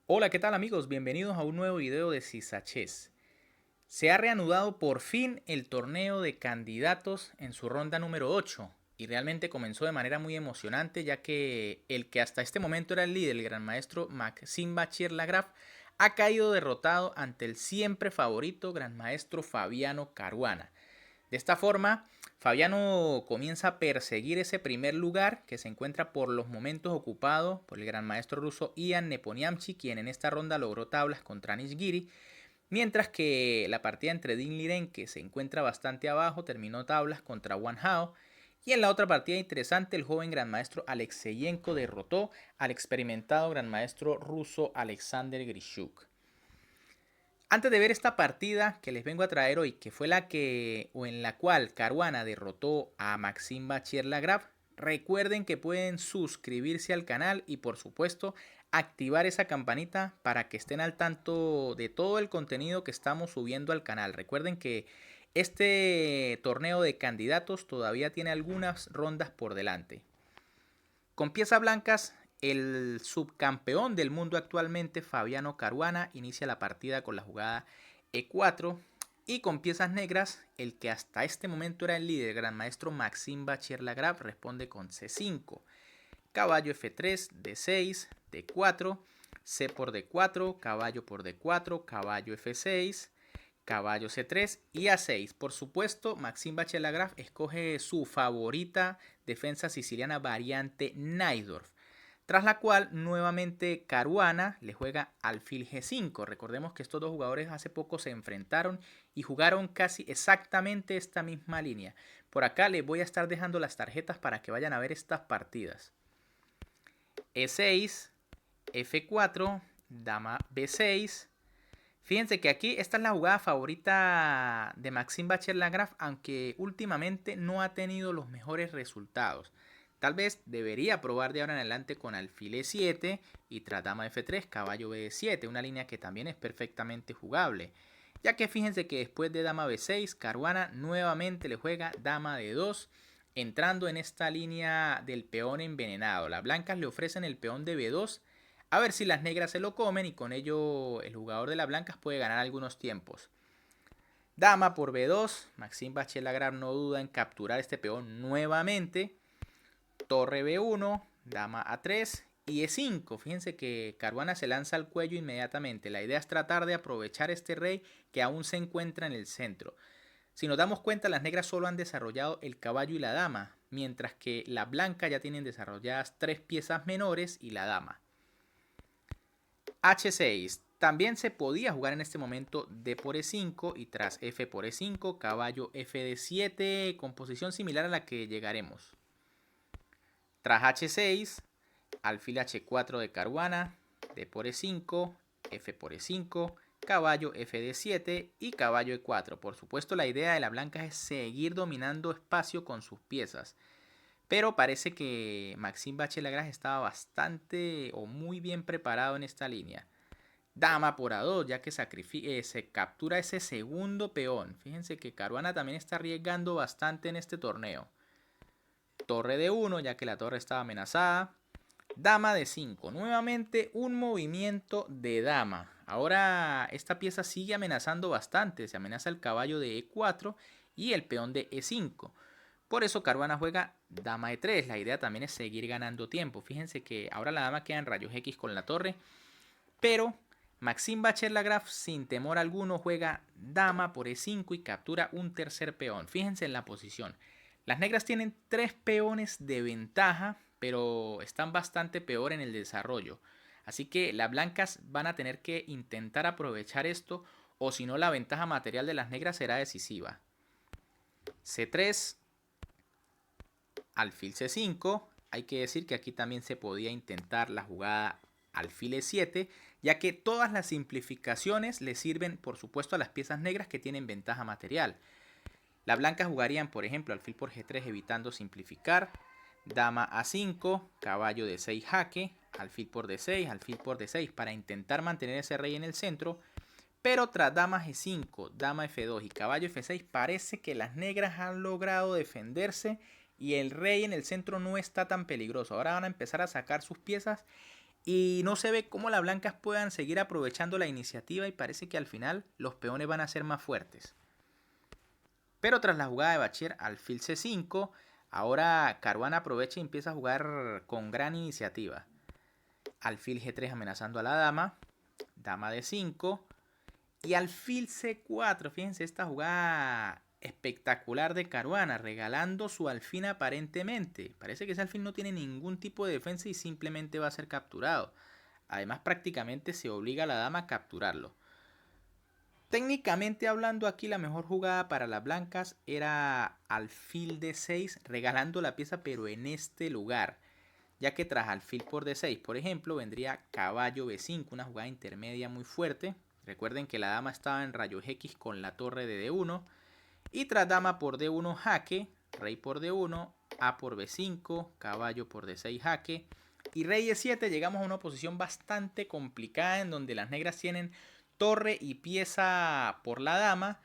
Hola, ¿qué tal amigos? Bienvenidos a un nuevo video de Sisachés. Se ha reanudado por fin el torneo de candidatos en su ronda número 8 y realmente comenzó de manera muy emocionante ya que el que hasta este momento era el líder, el gran maestro Maxime Bachier-Lagrave, ha caído derrotado ante el siempre favorito gran maestro Fabiano Caruana. De esta forma, Fabiano comienza a perseguir ese primer lugar que se encuentra por los momentos ocupado por el gran maestro ruso Ian Nepomniachtchi, quien en esta ronda logró tablas contra Nishgiri, mientras que la partida entre Ding Liren, que se encuentra bastante abajo, terminó tablas contra Wang Hao. Y en la otra partida interesante, el joven gran maestro Alexeyenko derrotó al experimentado gran maestro ruso Alexander Grishuk. Antes de ver esta partida que les vengo a traer hoy, que fue la que o en la cual Caruana derrotó a Maxime Bachier-Lagrave, recuerden que pueden suscribirse al canal y por supuesto activar esa campanita para que estén al tanto de todo el contenido que estamos subiendo al canal. Recuerden que este torneo de candidatos todavía tiene algunas rondas por delante. Con piezas blancas, el subcampeón del mundo actualmente, Fabiano Caruana, inicia la partida con la jugada E4. Y con piezas negras, el que hasta este momento era el líder, gran maestro Maxime Bachier-Lagrave, responde con C5. Caballo F3, D6, D4, C por D4, caballo por D4, caballo F6, caballo C3 y A6. Por supuesto, Maxime Bachier-Lagrave escoge su favorita defensa siciliana variante Najdorf, tras la cual nuevamente Caruana le juega alfil G5. Recordemos que estos dos jugadores hace poco se enfrentaron y jugaron casi exactamente esta misma línea. Por acá les voy a estar dejando las tarjetas para que vayan a ver estas partidas. E6, F4, dama B6. Fíjense que aquí esta es la jugada favorita de Maxime Bachier-Lagrave, aunque últimamente no ha tenido los mejores resultados. Tal vez debería probar de ahora en adelante con alfil E7 y tras dama F3, caballo B7, una línea que también es perfectamente jugable. Ya que fíjense que después de dama B6, Caruana nuevamente le juega dama D2, entrando en esta línea del peón envenenado. Las blancas le ofrecen el peón de B2 a ver si las negras se lo comen y con ello el jugador de las blancas puede ganar algunos tiempos. Dama por B2. Maxime Bachier-Lagrave no duda en capturar este peón nuevamente. Torre B1. Dama A3 y E5. Fíjense que Caruana se lanza al cuello inmediatamente. La idea es tratar de aprovechar este rey que aún se encuentra en el centro. Si nos damos cuenta, las negras solo han desarrollado el caballo y la dama, mientras que las blancas ya tienen desarrolladas tres piezas menores y la dama. H6. También se podía jugar en este momento D por E5 y tras F por E5, caballo FD7, con posición similar a la que llegaremos. Tras H6, alfil H4 de Caruana, D por E5, F por E5, caballo FD7 y caballo E4. Por supuesto, la idea de la blanca es seguir dominando espacio con sus piezas. Pero parece que Maxime Bachier-Lagrave estaba bastante o muy bien preparado en esta línea. Dama por A2, ya que se captura ese segundo peón. Fíjense que Caruana también está arriesgando bastante en este torneo. Torre de 1, ya que la torre estaba amenazada. Dama de 5. Nuevamente un movimiento de dama. Ahora esta pieza sigue amenazando bastante. Se amenaza el caballo de E4 y el peón de E5. Por eso Caruana juega dama E3. La idea también es seguir ganando tiempo. Fíjense que ahora la dama queda en rayos X con la torre. Pero Maxime Bachier-Lagrave sin temor alguno juega dama por E5 y captura un tercer peón. Fíjense en la posición. Las negras tienen tres peones de ventaja, pero están bastante peor en el desarrollo. Así que las blancas van a tener que intentar aprovechar esto o si no la ventaja material de las negras será decisiva. C3, alfil C5. Hay que decir que aquí también se podía intentar la jugada alfil E7, ya que todas las simplificaciones le sirven por supuesto a las piezas negras que tienen ventaja material. Las blancas jugarían por ejemplo alfil por G3 evitando simplificar, dama A5, caballo D6 jaque, alfil por D6, alfil por D6 para intentar mantener ese rey en el centro. Pero tras dama G5, dama F2 y caballo F6 parece que las negras han logrado defenderse y el rey en el centro no está tan peligroso. Ahora van a empezar a sacar sus piezas Y no se ve cómo las blancas puedan seguir aprovechando la iniciativa y parece que al final los peones van a ser más fuertes. Pero tras la jugada de Bachir, alfil C5, ahora Caruana aprovecha y empieza a jugar con gran iniciativa. Alfil G3 amenazando a la dama, dama D5 y alfil C4. Fíjense esta jugada espectacular de Caruana, regalando su alfil aparentemente. Parece que ese alfil no tiene ningún tipo de defensa y simplemente va a ser capturado. Además prácticamente se obliga a la dama a capturarlo. Técnicamente hablando, aquí la mejor jugada para las blancas era alfil D6, regalando la pieza pero en este lugar, ya que tras alfil por D6, por ejemplo, vendría caballo B5, una jugada intermedia muy fuerte. Recuerden que la dama estaba en rayos X con la torre de D1, y tras dama por D1 jaque, rey por D1, A por B5, caballo por D6 jaque, y rey E7, llegamos a una posición bastante complicada en donde las negras tienen torre y pieza por la dama,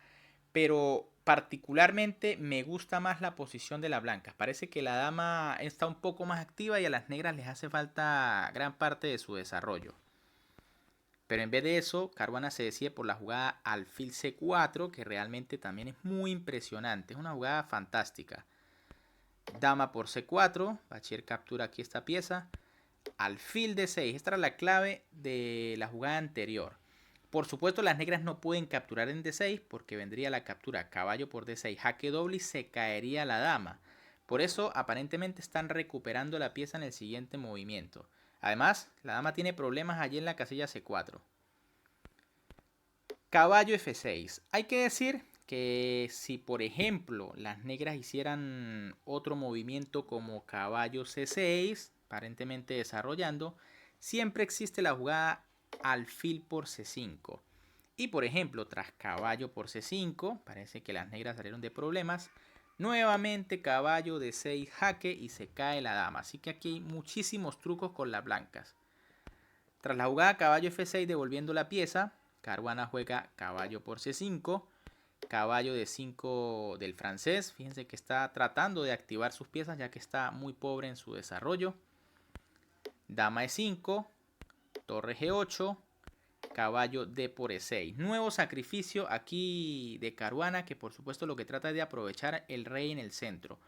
pero particularmente me gusta más la posición de las blancas. Parece que la dama está un poco más activa y a las negras les hace falta gran parte de su desarrollo. Pero en vez de eso, Caruana se decide por la jugada alfil C4, que realmente también es muy impresionante. Es una jugada fantástica. Dama por C4, Bachir captura aquí esta pieza. Alfil D6, esta era la clave de la jugada anterior. Por supuesto, las negras no pueden capturar en D6 porque vendría la captura caballo por D6, jaque doble y se caería la dama. Por eso, aparentemente están recuperando la pieza en el siguiente movimiento. Además, la dama tiene problemas allí en la casilla C4. Caballo F6. Hay que decir que si, por ejemplo, las negras hicieran otro movimiento como caballo C6, aparentemente desarrollando, siempre existe la jugada alfil por C5. Y por ejemplo, tras caballo por C5, parece que las negras salieron de problemas. Nuevamente caballo de 6 jaque y se cae la dama. Así que aquí hay muchísimos trucos con las blancas. Tras la jugada caballo F6 devolviendo la pieza, Caruana juega caballo por C5. Caballo de 5 del francés. Fíjense que está tratando de activar sus piezas ya que está muy pobre en su desarrollo. Dama E5. Torre G8. Caballo D por E6. Nuevo sacrificio aquí de Caruana, que por supuesto lo que trata es de aprovechar el rey en el centro.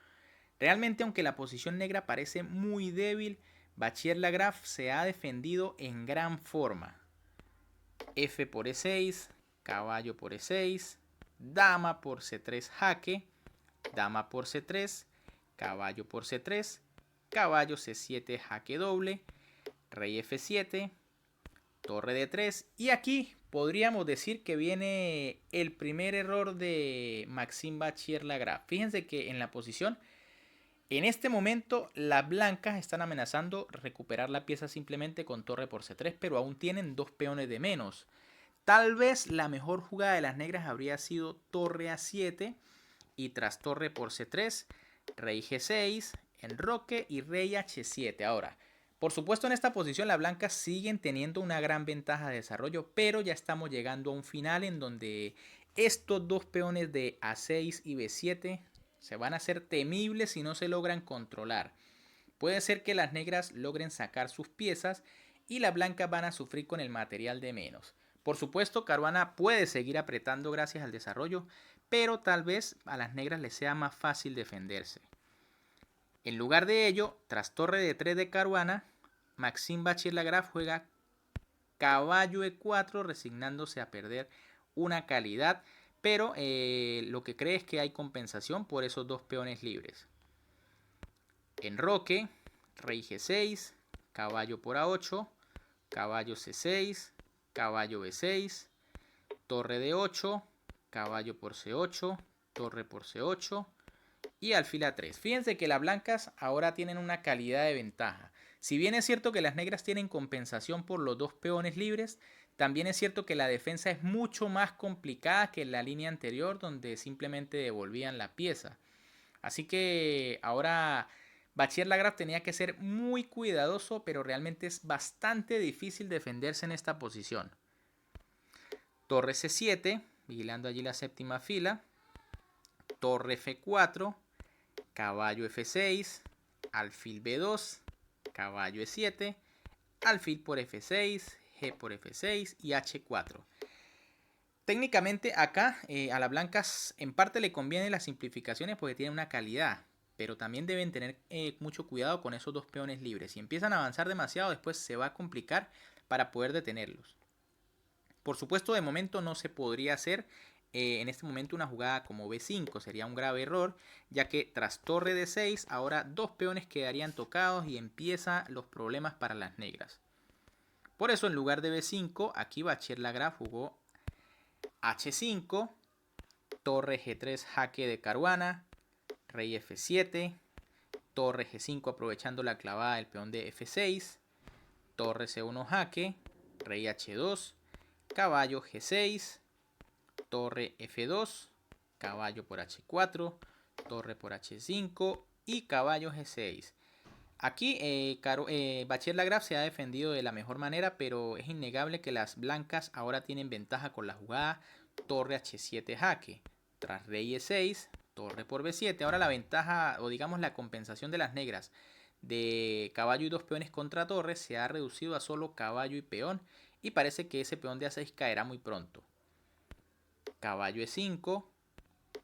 Realmente, aunque la posición negra parece muy débil, Bachir-Lagrave se ha defendido en gran forma. F por E6, caballo por E6, dama por C3 jaque, dama por C3, caballo por C3, caballo C7 jaque doble, rey F7, torre D3, y aquí podríamos decir que viene el primer error de Maxime Bachir-Lagrave. Fíjense que en la posición, en este momento las blancas están amenazando recuperar la pieza simplemente con torre por C3, pero aún tienen dos peones de menos. Tal vez la mejor jugada de las negras habría sido torre A7 y tras torre por C3, rey G6, enroque y rey H7. Ahora, por supuesto en esta posición las blancas siguen teniendo una gran ventaja de desarrollo, pero ya estamos llegando a un final en donde estos dos peones de A6 y B7 se van a hacer temibles si no se logran controlar. Puede ser que las negras logren sacar sus piezas y las blancas van a sufrir con el material de menos. Por supuesto, Caruana puede seguir apretando gracias al desarrollo, pero tal vez a las negras les sea más fácil defenderse. En lugar de ello, tras torre de 3 de Caruana, Maxime Bachir-Lagrave juega caballo E4 resignándose a perder una calidad, pero lo que cree es que hay compensación por esos dos peones libres. Enroque, rey G6, caballo por A8, caballo C6, caballo B6, torre D8, caballo por C8, torre por C8 y alfil A3. Fíjense que las blancas ahora tienen una calidad de ventaja. Si bien es cierto que las negras tienen compensación por los dos peones libres, también es cierto que la defensa es mucho más complicada que en la línea anterior donde simplemente devolvían la pieza. Así que ahora Bachir-Lagrave tenía que ser muy cuidadoso, pero realmente es bastante difícil defenderse en esta posición. Torre C7, vigilando allí la séptima fila. Torre F4, caballo F6, alfil B2, caballo E7, alfil por F6, G por F6 y H4. Técnicamente acá a las blancas en parte le conviene las simplificaciones porque tienen una calidad, pero también deben tener mucho cuidado con esos dos peones libres. Si empiezan a avanzar demasiado, después se va a complicar para poder detenerlos. Por supuesto, de momento no se podría hacer en este momento una jugada como B5. Sería un grave error, ya que tras torre D6, ahora dos peones quedarían tocados y empiezan los problemas para las negras. Por eso, en lugar de B5, aquí Bachir-Lagrave jugó H5, torre G3 jaque de Caruana, rey F7, torre G5 aprovechando la clavada del peón de F6, torre C1 jaque, rey H2, caballo G6, torre F2, caballo por H4, torre por H5 y caballo G6. Aquí Bachir-Lagrave se ha defendido de la mejor manera, pero es innegable que las blancas ahora tienen ventaja con la jugada torre H7 jaque. Tras rey E6, torre por B7. Ahora la ventaja, o digamos la compensación de las negras de caballo y dos peones contra torre se ha reducido a solo caballo y peón. Y parece que ese peón de A6 caerá muy pronto. Caballo E5,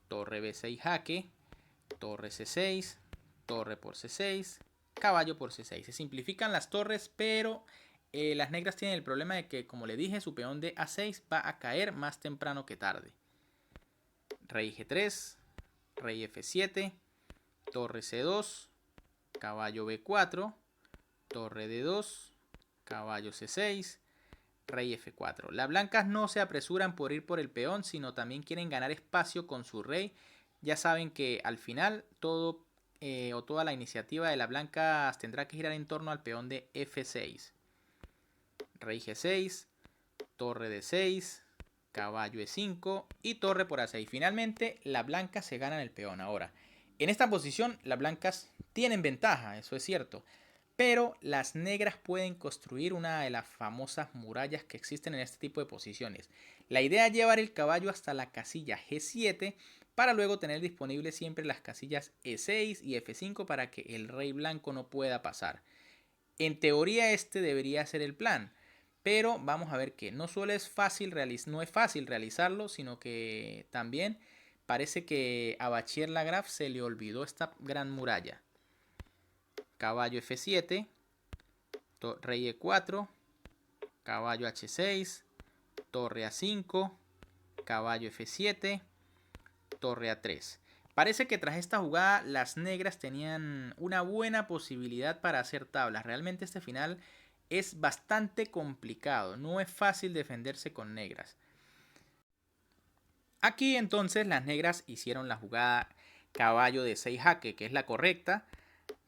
torre B6 jaque, torre C6, torre por C6, caballo por C6. Se simplifican las torres, pero las negras tienen el problema de que, como le dije, su peón de A6 va a caer más temprano que tarde. Rey G3, rey F7, torre C2, caballo B4, torre D2, caballo C6, rey F4. Las blancas no se apresuran por ir por el peón, sino también quieren ganar espacio con su rey. Ya saben que al final todo o toda la iniciativa de las blancas tendrá que girar en torno al peón de F6. Rey G6, torre D6, caballo E5 y torre por A6. Finalmente, las blancas se ganan el peón. Ahora, en esta posición, las blancas tienen ventaja, eso es cierto. Pero las negras pueden construir una de las famosas murallas que existen en este tipo de posiciones. La idea es llevar el caballo hasta la casilla G7 para luego tener disponibles siempre las casillas E6 y F5 para que el rey blanco no pueda pasar. En teoría este debería ser el plan, pero vamos a ver que no solo es fácil no es fácil realizarlo, sino que también parece que a Bachir-Lagrave se le olvidó esta gran muralla. Caballo F7, rey E4, caballo H6, torre A5, caballo F7, torre A3. Parece que tras esta jugada las negras tenían una buena posibilidad para hacer tablas. Realmente este final es bastante complicado, no es fácil defenderse con negras. Aquí entonces las negras hicieron la jugada caballo de 6 jaque, que es la correcta,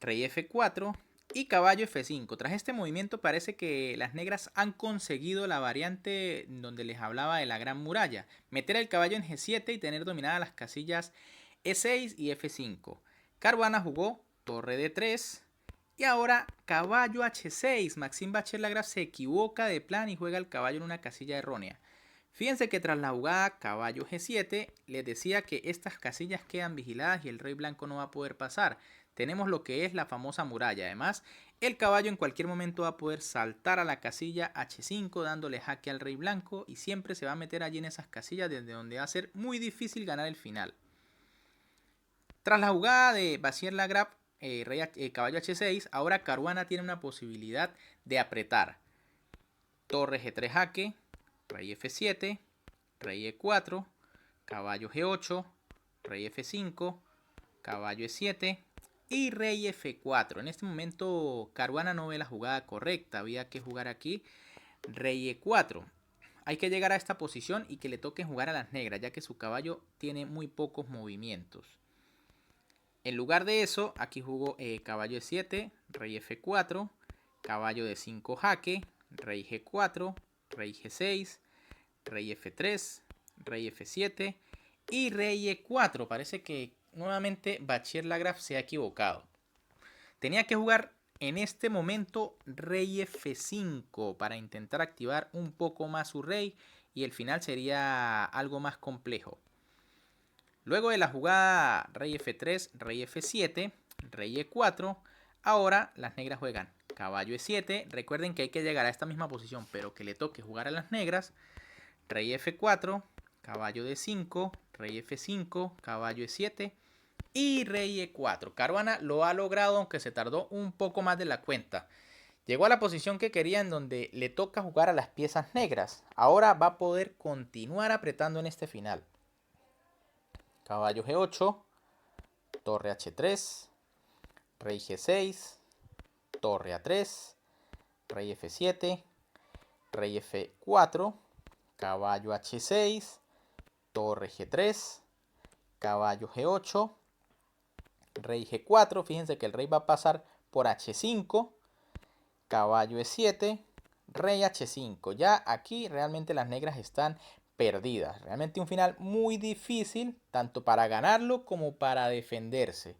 rey F4 y caballo F5. Tras este movimiento parece que las negras han conseguido la variante donde les hablaba de la gran muralla. Meter el caballo en G7 y tener dominadas las casillas E6 y F5. Caruana jugó torre D3 y ahora caballo H6. Maxime Bachir-Lagrave se equivoca de plan y juega el caballo en una casilla errónea. Fíjense que tras la jugada caballo G7 les decía que estas casillas quedan vigiladas y el rey blanco no va a poder pasar. Tenemos lo que es la famosa muralla. Además, el caballo en cualquier momento va a poder saltar a la casilla H5 dándole jaque al rey blanco y siempre se va a meter allí en esas casillas desde donde va a ser muy difícil ganar el final. Tras la jugada de Bachir-Lagrave, caballo H6, ahora Caruana tiene una posibilidad de apretar. Torre G3 jaque, rey F7, rey E4, caballo G8, rey F5, caballo E7 y rey F4. En este momento Caruana no ve la jugada correcta, había que jugar aquí rey E4. Hay que llegar a esta posición y que le toque jugar a las negras, ya que su caballo tiene muy pocos movimientos. En lugar de eso, aquí jugó caballo E7, rey F4, caballo D5 jaque, rey G4, rey G6, rey F3, rey F7 y rey E4. Parece que nuevamente Bachir-Lagrave se ha equivocado. Tenía que jugar en este momento rey F5 para intentar activar un poco más su rey y el final sería algo más complejo. Luego de la jugada rey F3, rey F7, rey E4, ahora las negras juegan caballo E7. Recuerden que hay que llegar a esta misma posición, pero que le toque jugar a las negras. Rey F4, caballo D5, rey F5, caballo E7 y rey E4. Caruana lo ha logrado, aunque se tardó un poco más de la cuenta. Llegó a la posición que quería, en donde le toca jugar a las piezas negras. Ahora va a poder continuar apretando en este final. Caballo G8, torre H3, rey G6, torre A3, rey F7, rey F4, caballo H6, torre G3, caballo G8, rey G4. Fíjense que el rey va a pasar por H5, caballo E7, rey H5. Ya aquí realmente las negras están perdidas. Realmente un final muy difícil, tanto para ganarlo como para defenderse.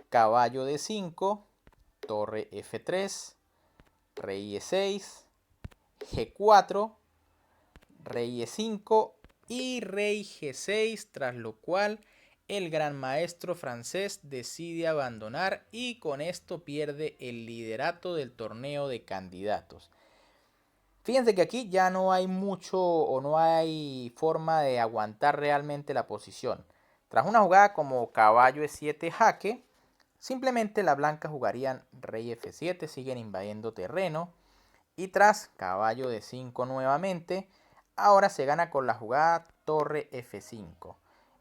Caballo D5, torre F3, rey E6, G4, rey E5 y rey G6, tras lo cual el gran maestro francés decide abandonar y con esto pierde el liderato del torneo de candidatos. Fíjense que aquí ya no hay mucho o no hay forma de aguantar realmente la posición. Tras una jugada como caballo E7 jaque, simplemente las blancas jugarían rey F7, siguen invadiendo terreno. Y tras caballo D5 nuevamente, ahora se gana con la jugada torre F5.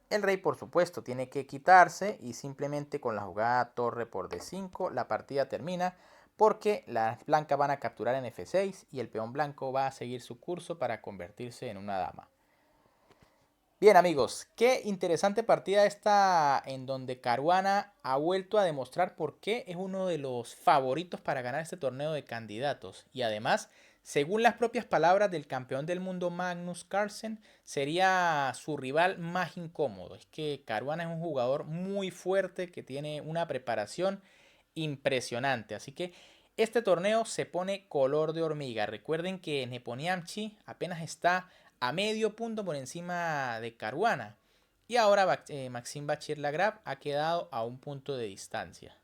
El rey, por supuesto, tiene que quitarse y simplemente con la jugada torre por D5 la partida termina, porque las blancas van a capturar en F6 y el peón blanco va a seguir su curso para convertirse en una dama. Bien amigos, qué interesante partida esta, en donde Caruana ha vuelto a demostrar por qué es uno de los favoritos para ganar este torneo de candidatos. Y además, según las propias palabras del campeón del mundo Magnus Carlsen, sería su rival más incómodo. Es que Caruana es un jugador muy fuerte que tiene una preparación impresionante. Así que este torneo se pone color de hormiga. Recuerden que Nepomniachtchi apenas está a medio punto por encima de Caruana. Y ahora Maxime Bachir-Lagrave ha quedado a un punto de distancia.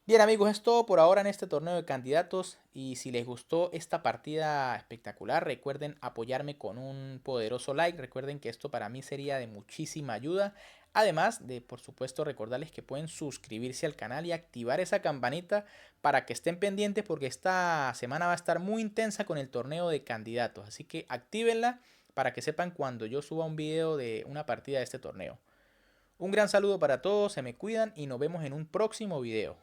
Bien amigos, es todo por ahora en este torneo de candidatos, y si les gustó esta partida espectacular, recuerden apoyarme con un poderoso like. Recuerden que esto para mí sería de muchísima ayuda, además de, por supuesto, recordarles que pueden suscribirse al canal y activar esa campanita para que estén pendientes, porque esta semana va a estar muy intensa con el torneo de candidatos, así que actívenla para que sepan cuando yo suba un video de una partida de este torneo. Un gran saludo para todos, se me cuidan y nos vemos en un próximo video.